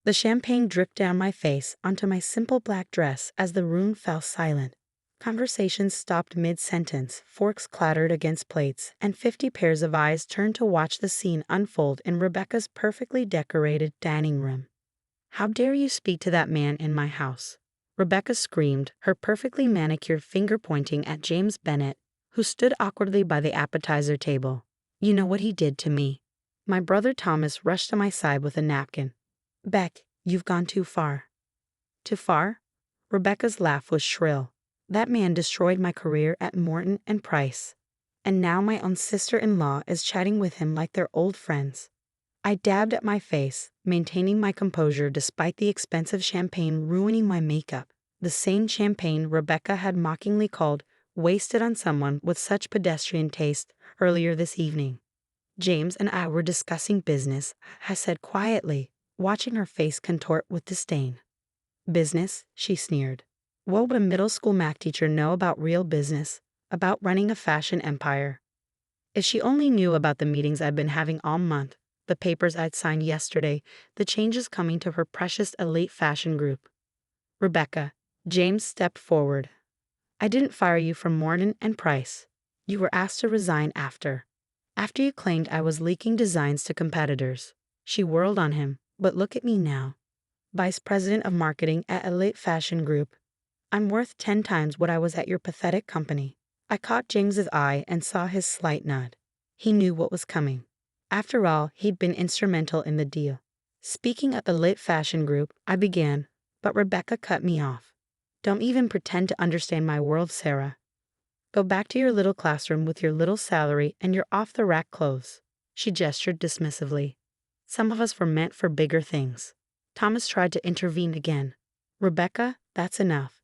The champagne dripped down my face onto my simple black dress as the room fell silent. Conversations stopped mid-sentence, forks clattered against plates, and 50 pairs of eyes turned to watch the scene unfold in Rebecca's perfectly decorated dining room. "How dare you speak to that man in my house?" Rebecca screamed, her perfectly manicured finger pointing at James Bennett, who stood awkwardly by the appetizer table. "You know what he did to me." My brother Thomas rushed to my side with a napkin. "Beck, you've gone too far." "Too far?" Rebecca's laugh was shrill. "That man destroyed my career at Morton and Price. And now my own sister-in-law is chatting with him like they're old friends." I dabbed at my face, maintaining my composure despite the expensive champagne ruining my makeup. The same champagne Rebecca had mockingly called wasted on someone with such pedestrian taste earlier this evening. "James and I were discussing business," I said quietly, watching her face contort with disdain. "Business?" she sneered. "What would a middle school math teacher know about real business, about running a fashion empire?" If she only knew about the meetings I'd been having all month, the papers I'd signed yesterday, the changes coming to her precious elite fashion group. "Rebecca," James stepped forward. "I didn't fire you from Morton and Price. You were asked to resign after you claimed I was leaking designs to competitors." She whirled on him. "But look at me now. Vice President of Marketing at Elite Fashion Group. I'm worth 10 times what I was at your pathetic company." I caught James's eye and saw his slight nod. He knew what was coming. After all, he'd been instrumental in the deal. "Speaking of Elite Fashion Group," I began, but Rebecca cut me off. "Don't even pretend to understand my world, Sarah. Go back to your little classroom with your little salary and your off-the-rack clothes." She gestured dismissively. "Some of us were meant for bigger things." Thomas tried to intervene again. "Rebecca, that's enough."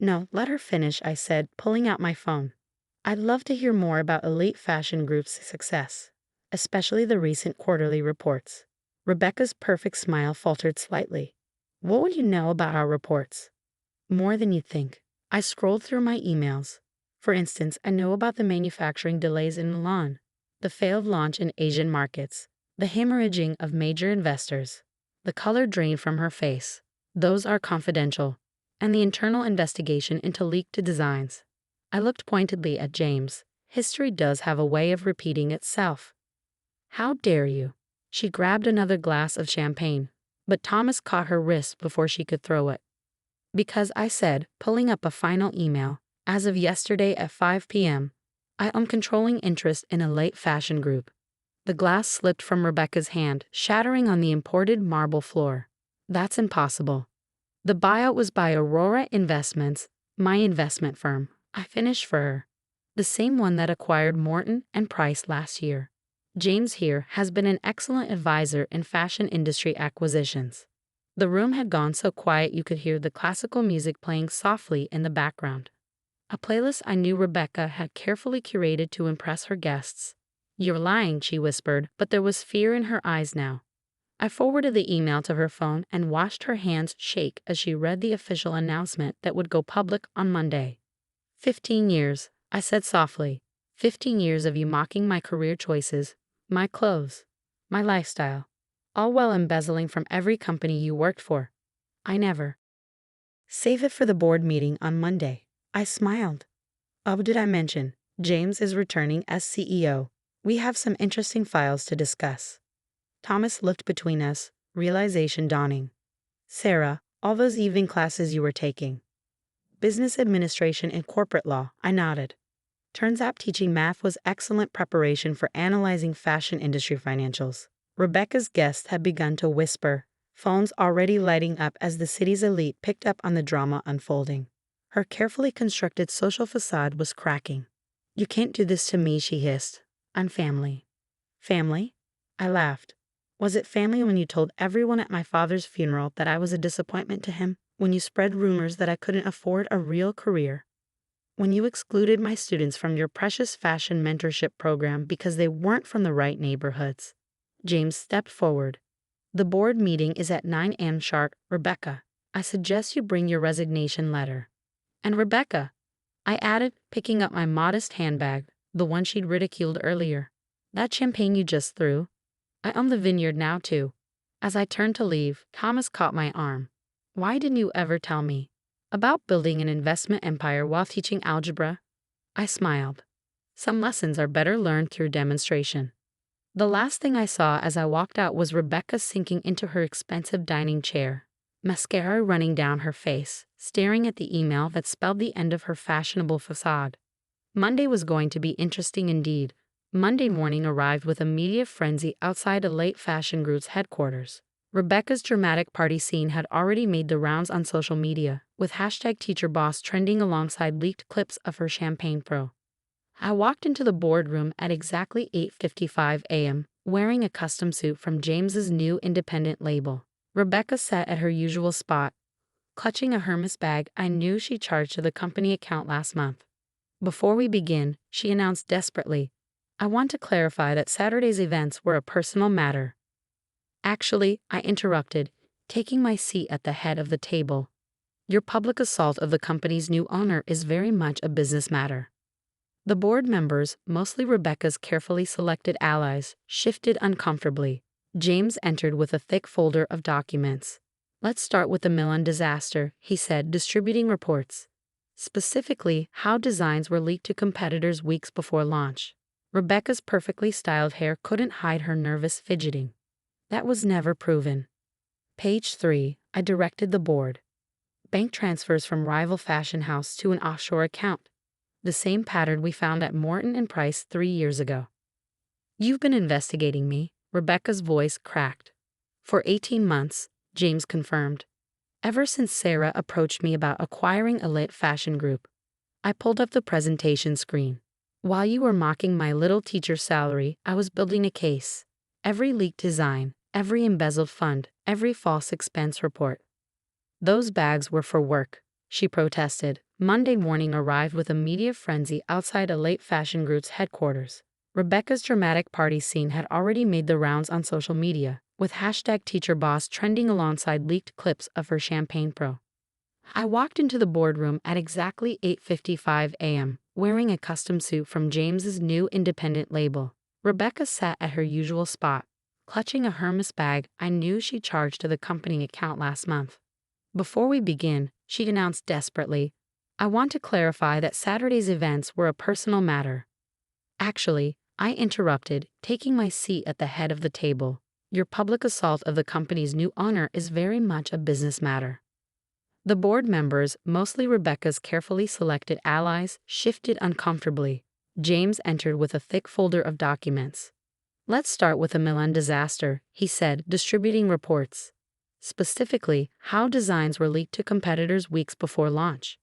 "No, let her finish," I said, pulling out my phone. "I'd love to hear more about Elite Fashion Group's success, especially the recent quarterly reports." Rebecca's perfect smile faltered slightly. "What would you know about our reports?" "More than you think." I scrolled through my emails. "For instance, I know about the manufacturing delays in Milan, the failed launch in Asian markets, the hemorrhaging of major investors." The color drained from her face. "Those are confidential. And the internal investigation into leaked designs." I looked pointedly at James. History does have a way of repeating itself. "How dare you?" She grabbed another glass of champagne, but Thomas caught her wrist before she could throw it. "Because," I said, pulling up a final email, "as of yesterday at 5 p.m., I own controlling interest in a late fashion group." The glass slipped from Rebecca's hand, shattering on the imported marble floor. "That's impossible." "The buyout was by Aurora Investments, my investment firm," I finished for her. "The same one that acquired Morton and Price last year. James here has been an excellent advisor in fashion industry acquisitions." The room had gone so quiet you could hear the classical music playing softly in the background. A playlist I knew Rebecca had carefully curated to impress her guests. "You're lying," she whispered, but there was fear in her eyes now. I forwarded the email to her phone and watched her hands shake as she read the official announcement that would go public on Monday. 15 years, I said softly. 15 years of you mocking my career choices, my clothes, my lifestyle, all while embezzling from every company you worked for. I never." "Save it for the board meeting on Monday." I smiled. "Oh, did I mention? James is returning as CEO. We have some interesting files to discuss." Thomas looked between us, realization dawning. "Sarah, all those evening classes you were taking." "Business administration and corporate law," I nodded. Turns out teaching math was excellent preparation for analyzing fashion industry financials. Rebecca's guests had begun to whisper, phones already lighting up as the city's elite picked up on the drama unfolding. Her carefully constructed social facade was cracking. "You can't do this to me," she hissed. "I'm family." "Family?" I laughed. "Was it family when you told everyone at my father's funeral that I was a disappointment to him? When you spread rumors that I couldn't afford a real career? When you excluded my students from your precious fashion mentorship program because they weren't from the right neighborhoods?" James stepped forward. "The board meeting is at 9 a.m. sharp, Rebecca. I suggest you bring your resignation letter." "And Rebecca," I added, picking up my modest handbag, the one she'd ridiculed earlier. "That champagne you just threw, I own the vineyard now too. As I turned to leave, Thomas caught my arm. Why didn't you ever tell me about building an investment empire while teaching algebra? I smiled. Some lessons are better learned through demonstration. The last thing I saw as I walked out was Rebecca sinking into her expensive dining chair, mascara running down her face, staring at the email that spelled the end of her fashionable facade. Monday was going to be interesting indeed. Monday morning arrived with a media frenzy outside a late fashion group's headquarters. Rebecca's dramatic party scene had already made the rounds on social media, with #TeacherBoss trending alongside leaked clips of her champagne pro. I walked into the boardroom at exactly 8:55 a.m., wearing a custom suit from James's new independent label. Rebecca sat at her usual spot, clutching a Hermes bag I knew she charged to the company account last month. Before we begin, she announced desperately, I want to clarify that Saturday's events were a personal matter. Actually, I interrupted, taking my seat at the head of the table. Your public assault of the company's new owner is very much a business matter. The board members, mostly Rebecca's carefully selected allies, shifted uncomfortably. James entered with a thick folder of documents. Let's start with the Milan disaster, he said, distributing reports. Specifically, how designs were leaked to competitors weeks before launch. Rebecca's perfectly styled hair couldn't hide her nervous fidgeting. That was never proven. Page 3, I directed the board. Bank transfers from rival fashion house to an offshore account. The same pattern we found at Morton and Price 3 years ago. You've been investigating me, Rebecca's voice cracked. For 18 months, James confirmed. Ever since Sarah approached me about acquiring a lit fashion group. I pulled up the presentation screen. While you were mocking my little teacher salary, I was building a case. Every leaked design, every embezzled fund, every false expense report. Those bags were for work, she protested. Monday morning arrived with a media frenzy outside a late fashion group's headquarters. Rebecca's dramatic party scene had already made the rounds on social media, with #TeacherBoss trending alongside leaked clips of her champagne pro. I walked into the boardroom at exactly 8:55 a.m., wearing a custom suit from James's new independent label. Rebecca sat at her usual spot, clutching a Hermes bag I knew she charged to the company account last month. Before we begin, she announced desperately, I want to clarify that Saturday's events were a personal matter. Actually, I interrupted, taking my seat at the head of the table. Your public assault of the company's new owner is very much a business matter. The board members, mostly Rebecca's carefully selected allies, shifted uncomfortably. James entered with a thick folder of documents. Let's start with the Milan disaster, he said, distributing reports. Specifically, how designs were leaked to competitors weeks before launch.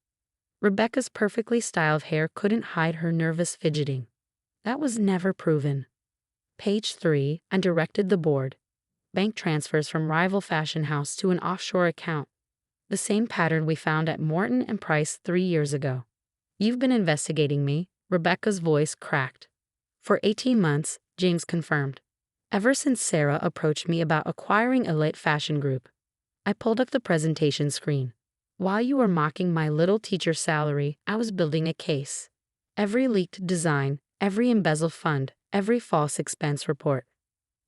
Rebecca's perfectly styled hair couldn't hide her nervous fidgeting. That was never proven. Page 3, I directed the board. Bank transfers from rival fashion house to an offshore account. The same pattern we found at Morton and Price 3 years ago. You've been investigating me, Rebecca's voice cracked. For 18 months, James confirmed. Ever since Sarah approached me about acquiring a lit fashion group. I pulled up the presentation screen. While you were mocking my little teacher salary, I was building a case. Every leaked design, every embezzled fund, every false expense report.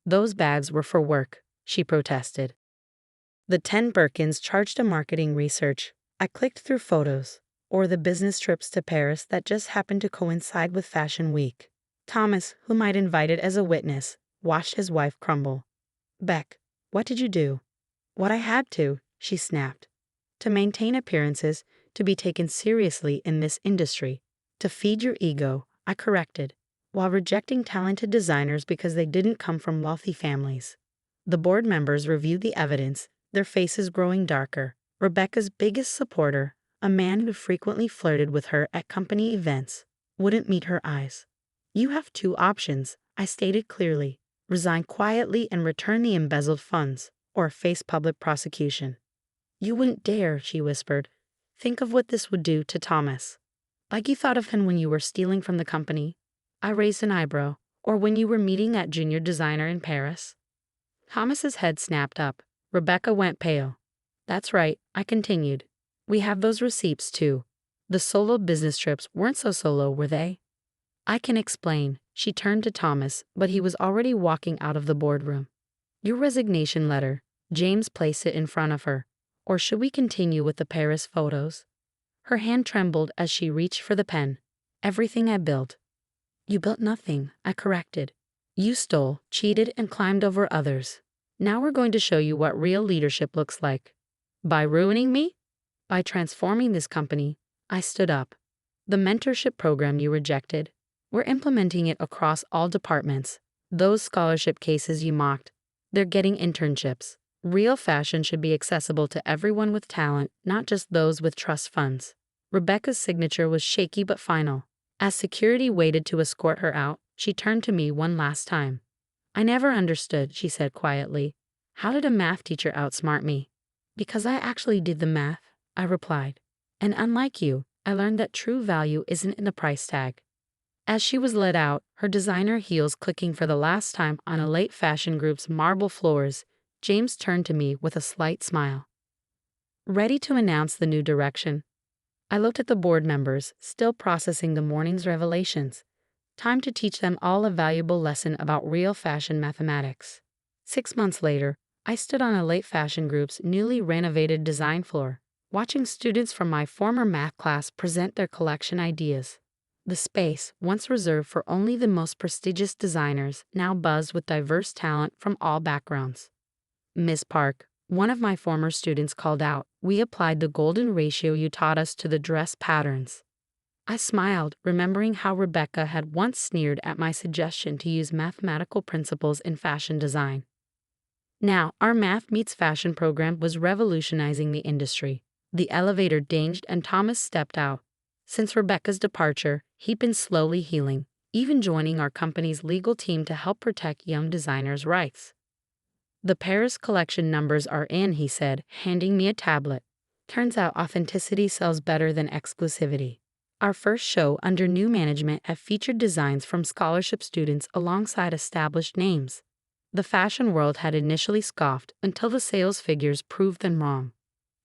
Those bags were for work, she protested. The 10 Birkins charged a marketing research. I clicked through photos, or the business trips to Paris that just happened to coincide with Fashion Week. Thomas, whom I'd invited as a witness, watched his wife crumble. Beck, what did you do? What I had to, she snapped. To maintain appearances, to be taken seriously in this industry. To feed your ego, I corrected, while rejecting talented designers because they didn't come from wealthy families. The board members reviewed the evidence, their faces growing darker. Rebecca's biggest supporter, a man who frequently flirted with her at company events, wouldn't meet her eyes. You have 2 options, I stated clearly. Resign quietly and return the embezzled funds, or face public prosecution. You wouldn't dare, she whispered. Think of what this would do to Thomas. Like you thought of him when you were stealing from the company? I raised an eyebrow. Or when you were meeting that junior designer in Paris? Thomas's head snapped up. Rebecca went pale. That's right, I continued. We have those receipts too. The solo business trips weren't so solo, were they? I can explain. She turned to Thomas, but he was already walking out of the boardroom. Your resignation letter. James placed it in front of her. Or should we continue with the Paris photos? Her hand trembled as she reached for the pen. Everything I built. You built nothing, I corrected. You stole, cheated, and climbed over others. Now we're going to show you what real leadership looks like. By ruining me? By transforming this company. I stood up. The mentorship program you rejected. We're implementing it across all departments. Those scholarship cases you mocked. They're getting internships. Real fashion should be accessible to everyone with talent, not just those with trust funds. Rebecca's signature was shaky but final. As security waited to escort her out, she turned to me one last time. I never understood, she said quietly. How did a math teacher outsmart me? Because I actually did the math, I replied. And unlike you, I learned that true value isn't in the price tag. As she was led out, her designer heels clicking for the last time on a late fashion group's marble floors, James turned to me with a slight smile. Ready to announce the new direction? I looked at the board members, still processing the morning's revelations. Time to teach them all a valuable lesson about real fashion mathematics. 6 months later, I stood on a late fashion group's newly renovated design floor, watching students from my former math class present their collection ideas. The space, once reserved for only the most prestigious designers, now buzzed with diverse talent from all backgrounds. Miss Park, one of my former students called out, we applied the golden ratio you taught us to the dress patterns. I smiled, remembering how Rebecca had once sneered at my suggestion to use mathematical principles in fashion design. Now, our Math Meets Fashion program was revolutionizing the industry. The elevator dinged and Thomas stepped out. Since Rebecca's departure, he'd been slowly healing, even joining our company's legal team to help protect young designers' rights. The Paris collection numbers are in, he said, handing me a tablet. Turns out authenticity sells better than exclusivity. Our first show under new management had featured designs from scholarship students alongside established names. The fashion world had initially scoffed until the sales figures proved them wrong.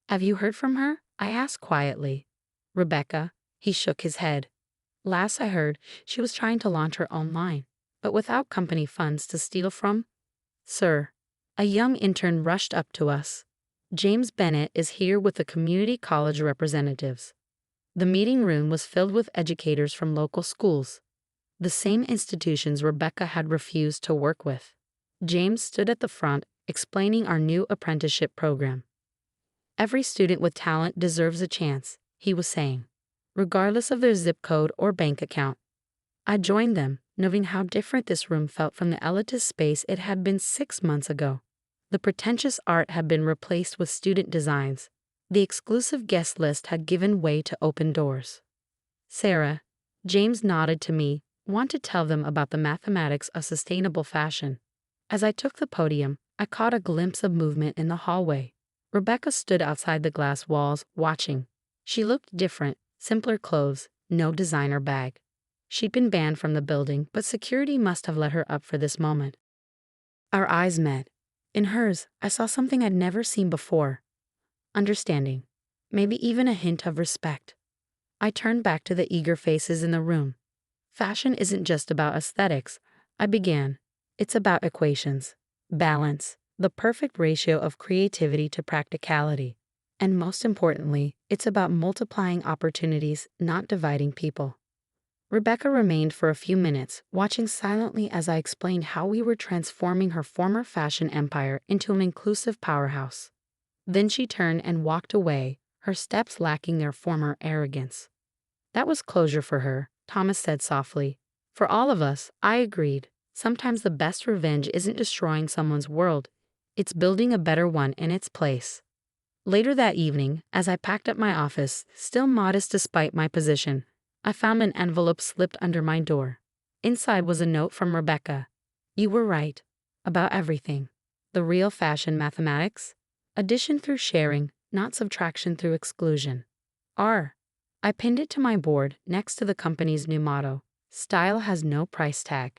Have you heard from her? I asked quietly. Rebecca, he shook his head. Last I heard, she was trying to launch her own line, but without company funds to steal from. Sir, a young intern rushed up to us. James Bennett is here with the community college representatives. The meeting room was filled with educators from local schools, the same institutions Rebecca had refused to work with. James stood at the front, explaining our new apprenticeship program. Every student with talent deserves a chance, he was saying, regardless of their zip code or bank account. I joined them, noting how different this room felt from the elitist space it had been 6 months ago. The pretentious art had been replaced with student designs. The exclusive guest list had given way to open doors. Sarah, James nodded to me, want to tell them about the mathematics of sustainable fashion. As I took the podium, I caught a glimpse of movement in the hallway. Rebecca stood outside the glass walls, watching. She looked different, simpler clothes, no designer bag. She'd been banned from the building, but security must have let her up for this moment. Our eyes met. In hers, I saw something I'd never seen before. Understanding. Maybe even a hint of respect. I turned back to the eager faces in the room. Fashion isn't just about aesthetics, I began. It's about equations, balance, the perfect ratio of creativity to practicality. And most importantly, it's about multiplying opportunities, not dividing people. Rebecca remained for a few minutes, watching silently as I explained how we were transforming her former fashion empire into an inclusive powerhouse. Then she turned and walked away, her steps lacking their former arrogance. That was closure for her, Thomas said softly. For all of us, I agreed. Sometimes the best revenge isn't destroying someone's world, it's building a better one in its place. Later that evening, as I packed up my office, still modest despite my position, I found an envelope slipped under my door. Inside was a note from Rebecca. You were right. About everything. The real fashion mathematics. Addition through sharing, not subtraction through exclusion. I pinned it to my board next to the company's new motto. Style has no price tag.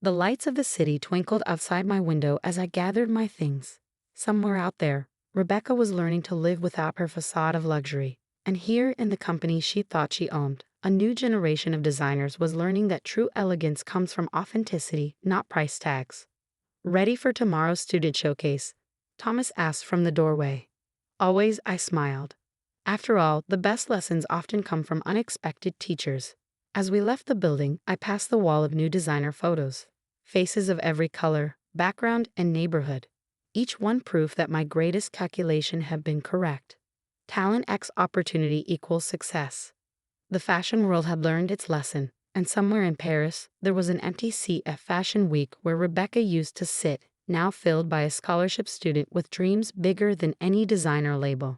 The lights of the city twinkled outside my window as I gathered my things. Somewhere out there, Rebecca was learning to live without her facade of luxury. And here in the company she thought she owned, a new generation of designers was learning that true elegance comes from authenticity, not price tags. Ready for tomorrow's student showcase? Thomas asked from the doorway. Always, I smiled. After all, the best lessons often come from unexpected teachers. As we left the building, I passed the wall of new designer photos. Faces of every color, background, and neighborhood. Each one proof that my greatest calculation had been correct. Talent x opportunity equals success. The fashion world had learned its lesson, and somewhere in Paris, there was an empty seat at Fashion Week where Rebecca used to sit, now filled by a scholarship student with dreams bigger than any designer label.